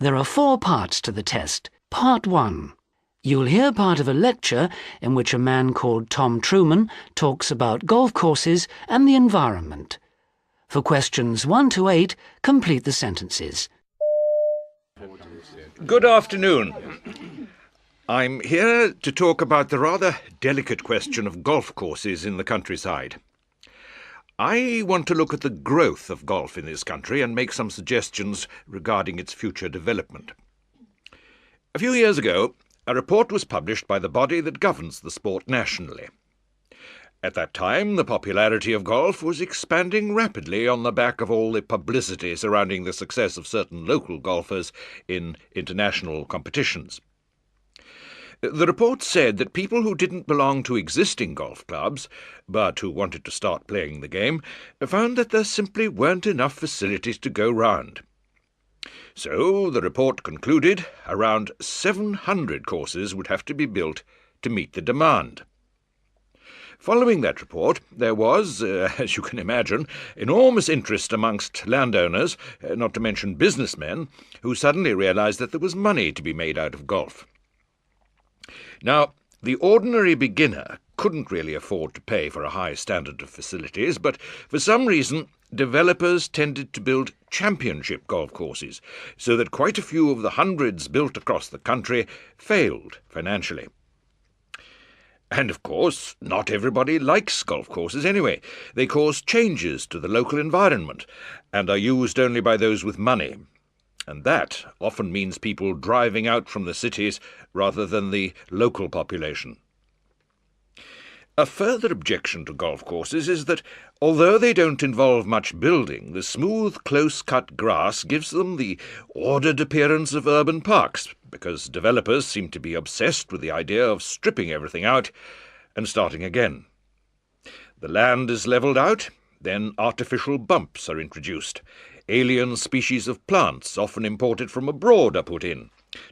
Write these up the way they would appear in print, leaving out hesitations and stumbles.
There are 4 parts to the test. Part 1. You'll hear part of a lecture in which a man called Tom Truman talks about golf courses and the environment. For questions 1 to 8, complete the sentences. Good afternoon. I'm here to talk about the rather delicate question of golf courses in the countryside. I want to look at the growth of golf in this country and make some suggestions regarding its future development. A few years ago, a report was published by the body that governs the sport nationally. At that time, the popularity of golf was expanding rapidly on the back of all the publicity surrounding the success of certain local golfers in international competitions. The report said that people who didn't belong to existing golf clubs, but who wanted to start playing the game, found that there simply weren't enough facilities to go round. So the report concluded around 700 courses would have to be built to meet the demand. Following that report, there was, as you can imagine, enormous interest amongst landowners, not to mention businessmen, who suddenly realised that there was money to be made out of golf. Now, the ordinary beginner couldn't really afford to pay for a high standard of facilities, but for some reason developers tended to build championship golf courses, so that quite a few of the hundreds built across the country failed financially. And of course, not everybody likes golf courses anyway. They cause changes to the local environment and are used only by those with money. And that often means people driving out from the cities rather than the local population. A further objection to golf courses is that, although they don't involve much building, the smooth, close-cut grass gives them the ordered appearance of urban parks, because developers seem to be obsessed with the idea of stripping everything out and starting again. The land is levelled out, then artificial bumps are introduced. Alien species of plants, often imported from abroad, are put in.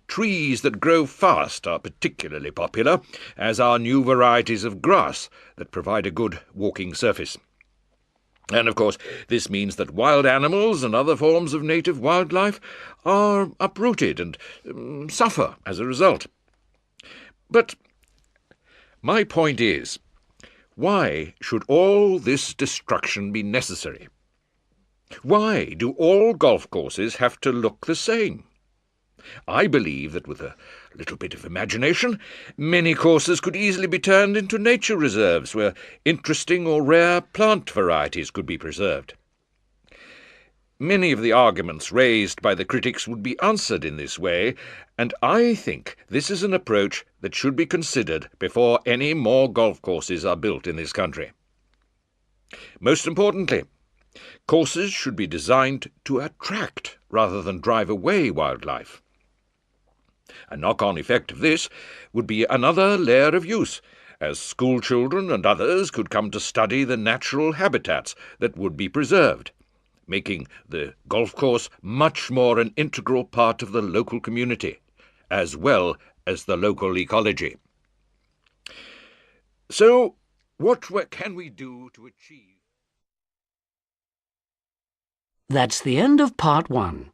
Trees that grow fast are particularly popular, as are new varieties of grass that provide a good walking surface. And, of course, this means that wild animals and other forms of native wildlife are uprooted and suffer as a result. But my point is, why should all this destruction be necessary? Why do all golf courses have to look the same? I believe that with a little bit of imagination, many courses could easily be turned into nature reserves where interesting or rare plant varieties could be preserved. Many of the arguments raised by the critics would be answered in this way, and I think this is an approach that should be considered before any more golf courses are built in this country. Most importantly, courses should be designed to attract rather than drive away wildlife. A knock-on effect of this would be another layer of use, as school children and others could come to study the natural habitats that would be preserved, making the golf course much more an integral part of the local community, as well as the local ecology. So, what can we do to achieve? That's the end of Part 1.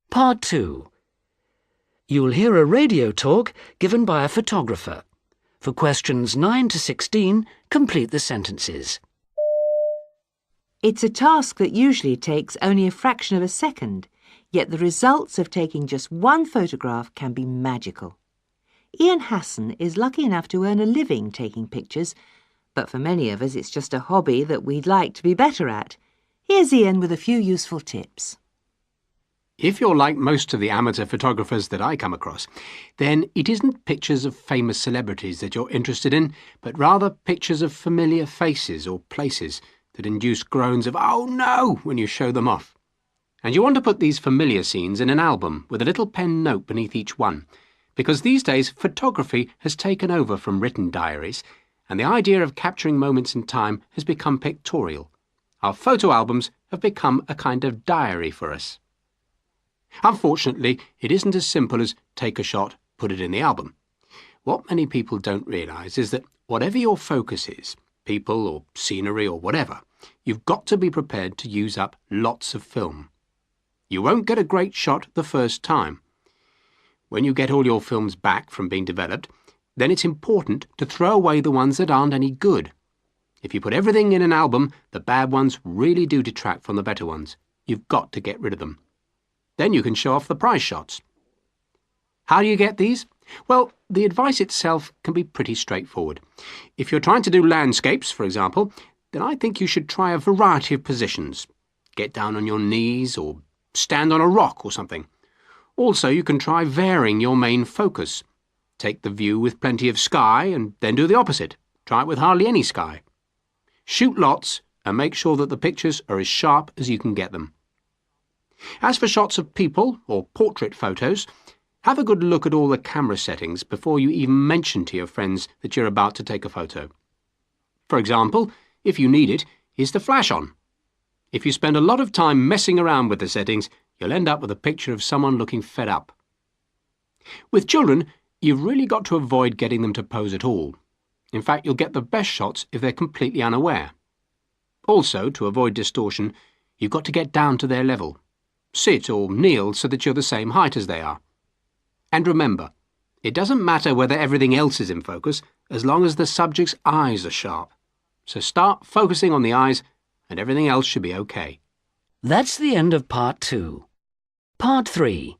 Part 2. You'll hear a radio talk given by a photographer. For questions 9 to 16, complete the sentences. It's a task that usually takes only a fraction of a second, yet the results of taking just one photograph can be magical. Ian Hassan is lucky enough to earn a living taking pictures, but for many of us it's just a hobby that we'd like to be better at. Here's Ian with a few useful tips. If you're like most of the amateur photographers that I come across, then it isn't pictures of famous celebrities that you're interested in, but rather pictures of familiar faces or places that induce groans of "oh no" when you show them off. And you want to put these familiar scenes in an album with a little pen note beneath each one, because these days photography has taken over from written diaries, and the idea of capturing moments in time has become pictorial. Our photo albums have become a kind of diary for us. Unfortunately, it isn't as simple as take a shot, put it in the album. What many people don't realise is that whatever your focus is, people or scenery or whatever, you've got to be prepared to use up lots of film. You won't get a great shot the first time. When you get all your films back from being developed, then it's important to throw away the ones that aren't any good. If you put everything in an album, the bad ones really do detract from the better ones. You've got to get rid of them. Then you can show off the prize shots. How do you get these? Well, the advice itself can be pretty straightforward. If you're trying to do landscapes, for example, then I think you should try a variety of positions. Get down on your knees or stand on a rock or something. Also, you can try varying your main focus. Take the view with plenty of sky and then do the opposite. Try it with hardly any sky. Shoot lots and make sure that the pictures are as sharp as you can get them. As for shots of people or portrait photos, have a good look at all the camera settings before you even mention to your friends that you're about to take a photo. For example, if you need it, is the flash on? If you spend a lot of time messing around with the settings, you'll end up with a picture of someone looking fed up. With children, you've really got to avoid getting them to pose at all. In fact, you'll get the best shots if they're completely unaware. Also, to avoid distortion, you've got to get down to their level. Sit or kneel so that you're the same height as they are. And remember, it doesn't matter whether everything else is in focus as long as the subject's eyes are sharp. So start focusing on the eyes and everything else should be okay. That's the end of Part 2. Part 3.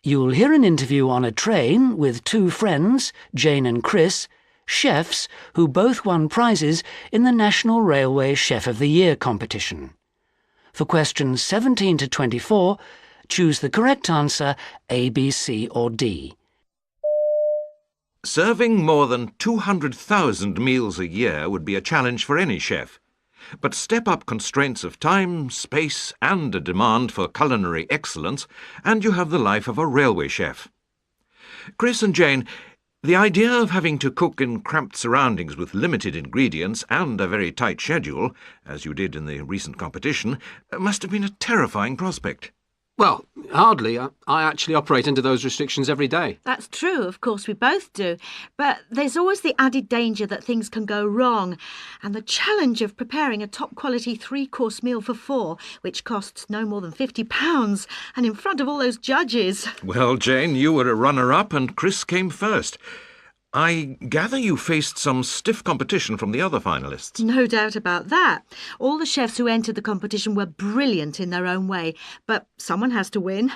You'll hear an interview on a train with two friends, Jane and Chris, chefs who both won prizes in the National Railway Chef of the Year competition. For questions 17 to 24, choose the correct answer A, B, C or D. Serving more than 200,000 meals a year would be a challenge for any chef. But step up constraints of time, space and a demand for culinary excellence, and you have the life of a railway chef. Chris and Jane, the idea of having to cook in cramped surroundings with limited ingredients and a very tight schedule, as you did in the recent competition, must have been a terrifying prospect. Well, hardly. I actually operate under those restrictions every day. That's true, of course we both do. But there's always the added danger that things can go wrong. And the challenge of preparing a top-quality 3-course meal for 4, which costs no more than £50, and in front of all those judges. Well, Jane, you were a runner-up and Chris came first. I gather you faced some stiff competition from the other finalists. No doubt about that. All the chefs who entered the competition were brilliant in their own way, but someone has to win.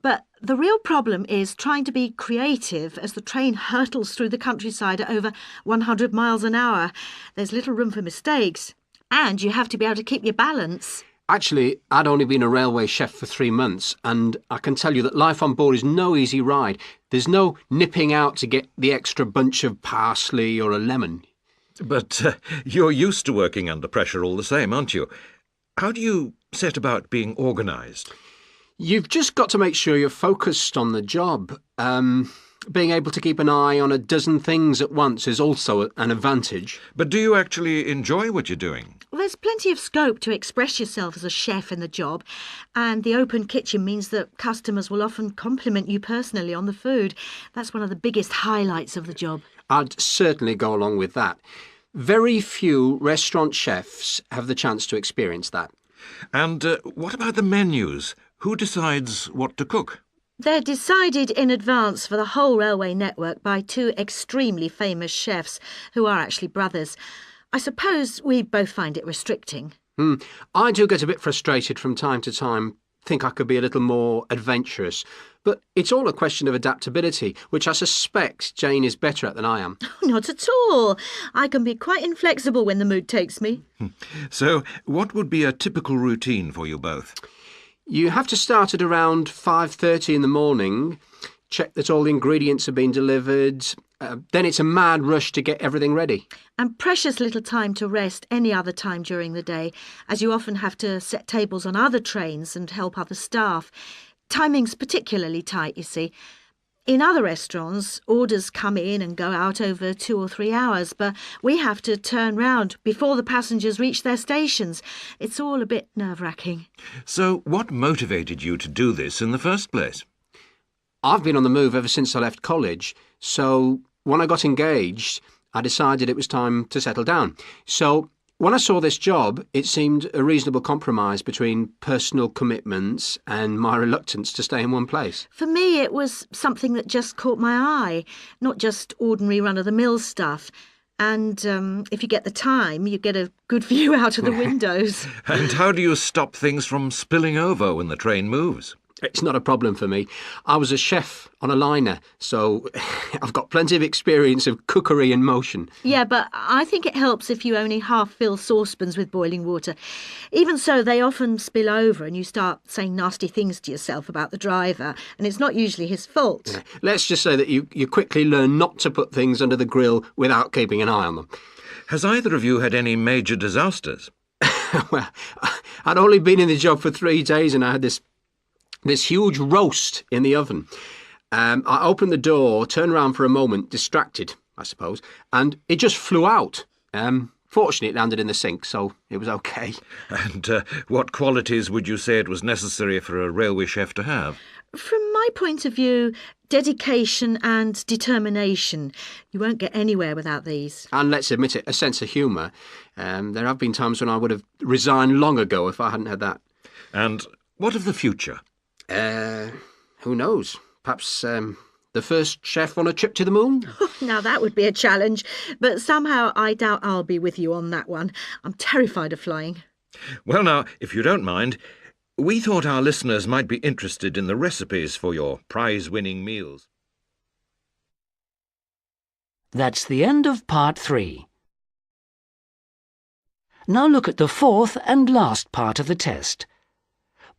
But the real problem is trying to be creative as the train hurtles through the countryside at over 100 miles an hour. There's little room for mistakes, and you have to be able to keep your balance. Actually, I'd only been a railway chef for 3 months, and I can tell you that life on board is no easy ride. There's no nipping out to get the extra bunch of parsley or a lemon. But you're used to working under pressure all the same, aren't you? How do you set about being organised? You've just got to make sure you're focused on the job. Being able to keep an eye on a dozen things at once is also an advantage. But do you actually enjoy what you're doing? Well, there's plenty of scope to express yourself as a chef in the job, and the open kitchen means that customers will often compliment you personally on the food. That's one of the biggest highlights of the job. I'd certainly go along with that. Very few restaurant chefs have the chance to experience that. And what about the menus? Who decides what to cook? They're decided in advance for the whole railway network by 2 extremely famous chefs who are actually brothers. I suppose we both find it restricting. I do get a bit frustrated from time to time, think I could be a little more adventurous. But it's all a question of adaptability, which I suspect Jane is better at than I am. Not at all. I can be quite inflexible when the mood takes me. So, what would be a typical routine for you both? You have to start at around 5:30 in the morning, check that all the ingredients have been delivered. Then it's a mad rush to get everything ready. And precious little time to rest any other time during the day, as you often have to set tables on other trains and help other staff. Timing's particularly tight, you see. In other restaurants, orders come in and go out over 2 or 3 hours, but we have to turn round before the passengers reach their stations. It's all a bit nerve-wracking. So, what motivated you to do this in the first place? I've been on the move ever since I left college, so when I got engaged, I decided it was time to settle down. So When I saw this job, it seemed a reasonable compromise between personal commitments and my reluctance to stay in one place. For me, it was something that just caught my eye, not just ordinary run-of-the-mill stuff. And if you get the time, you get a good view out of the windows. And how do you stop things from spilling over when the train moves? It's not a problem for me. I was a chef on a liner, so I've got plenty of experience of cookery in motion. Yeah, but I think it helps if you only half fill saucepans with boiling water. Even so, they often spill over and you start saying nasty things to yourself about the driver, and it's not usually his fault. Let's just say that you quickly learn not to put things under the grill without keeping an eye on them. Has either of you had any major disasters? Well, I'd only been in the job for 3 days and I had this huge roast in the oven. I opened the door, turned around for a moment, distracted, I suppose, and it just flew out. Fortunately, it landed in the sink, so it was okay. And what qualities would you say it was necessary for a railway chef to have? From my point of view, dedication and determination. You won't get anywhere without these. And let's admit it, a sense of humour. There have been times when I would have resigned long ago if I hadn't had that. And what of the future? Who knows? Perhaps the first chef on a trip to the moon? Now that would be a challenge, but somehow I doubt I'll be with you on that one. I'm terrified of flying. Well now, if you don't mind, we thought our listeners might be interested in the recipes for your prize-winning meals. That's the end of part 3. Now look at the fourth and last part of the test.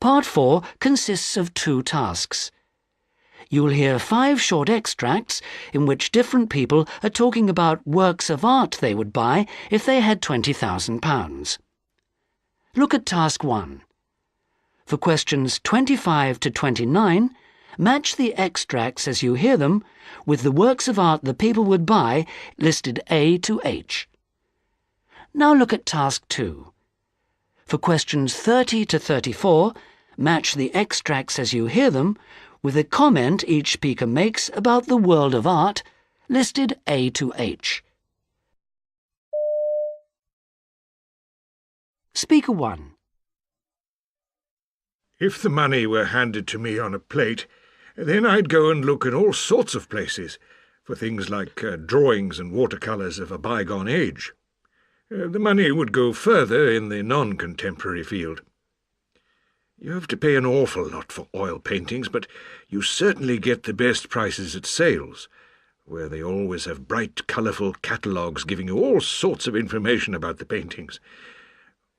Part 4 consists of 2 tasks. You'll hear 5 short extracts in which different people are talking about works of art they would buy if they had £20,000. Look at task 1. For questions 25 to 29, match the extracts as you hear them with the works of art the people would buy listed A to H. Now look at task 2. For questions 30 to 34, match the extracts as you hear them with a comment each speaker makes about the world of art, listed A to H. Speaker 1. If the money were handed to me on a plate, then I'd go and look in all sorts of places for things like drawings and watercolours of a bygone age. The money would go further in the non-contemporary field. You have to pay an awful lot for oil paintings, but you certainly get the best prices at sales, where they always have bright, colourful catalogues giving you all sorts of information about the paintings,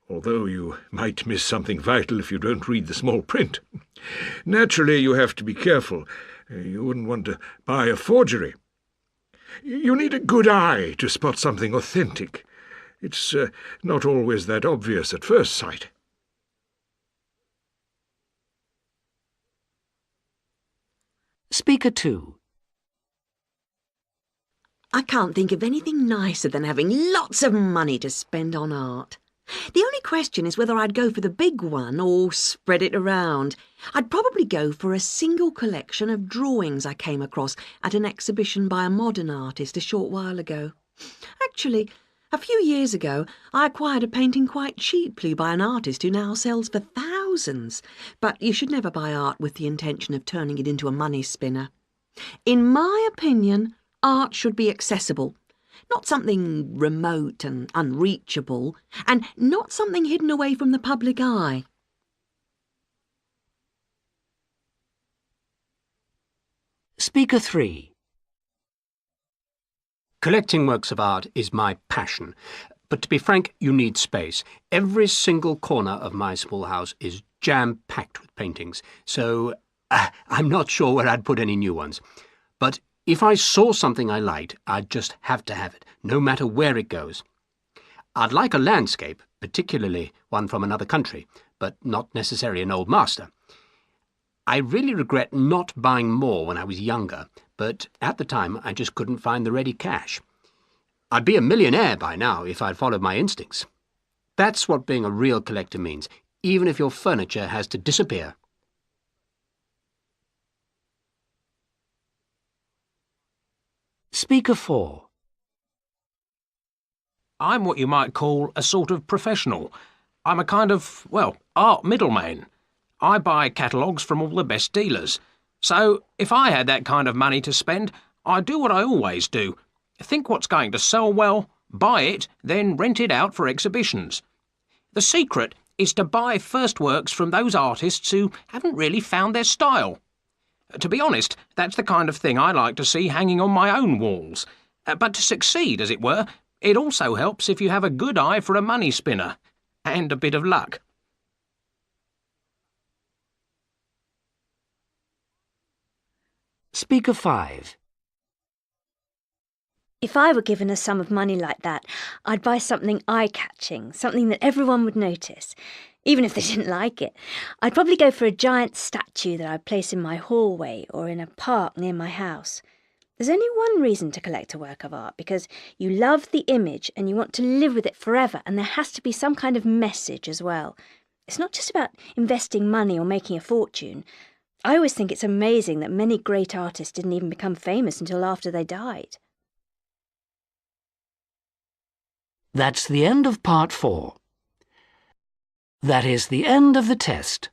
although you might miss something vital if you don't read the small print. Naturally, you have to be careful. You wouldn't want to buy a forgery. You need a good eye to spot something authentic. It's not always that obvious at first sight. Speaker 2. I can't think of anything nicer than having lots of money to spend on art. The only question is whether I'd go for the big one or spread it around. I'd probably go for a single collection of drawings I came across at an exhibition by a modern artist a short while ago. Actually, a few years ago, I acquired a painting quite cheaply by an artist who now sells for thousands. But you should never buy art with the intention of turning it into a money spinner. In my opinion, art should be accessible, not something remote and unreachable, and not something hidden away from the public eye. Speaker 3. Collecting works of art is my passion. But to be frank, you need space. Every single corner of my small house is jam-packed with paintings, so I'm not sure where I'd put any new ones. But if I saw something I liked, I'd just have to have it, no matter where it goes. I'd like a landscape, particularly one from another country, but not necessarily an old master. I really regret not buying more when I was younger, but at the time I just couldn't find the ready cash. I'd be a millionaire by now if I'd followed my instincts. That's what being a real collector means, even if your furniture has to disappear. Speaker 4. I'm what you might call a sort of professional. I'm a kind of, well, art middleman. I buy catalogues from all the best dealers. So, if I had that kind of money to spend, I'd do what I always do. Think what's going to sell well, buy it, then rent it out for exhibitions. The secret is to buy first works from those artists who haven't really found their style. To be honest, that's the kind of thing I like to see hanging on my own walls. But to succeed, as it were, it also helps if you have a good eye for a money spinner. And a bit of luck. Speaker 5. If I were given a sum of money like that, I'd buy something eye-catching, something that everyone would notice, even if they didn't like it. I'd probably go for a giant statue that I'd place in my hallway or in a park near my house. There's only one reason to collect a work of art, because you love the image and you want to live with it forever, and there has to be some kind of message as well. It's not just about investing money or making a fortune. I always think it's amazing that many great artists didn't even become famous until after they died. That's the end of part 4. That is the end of the test.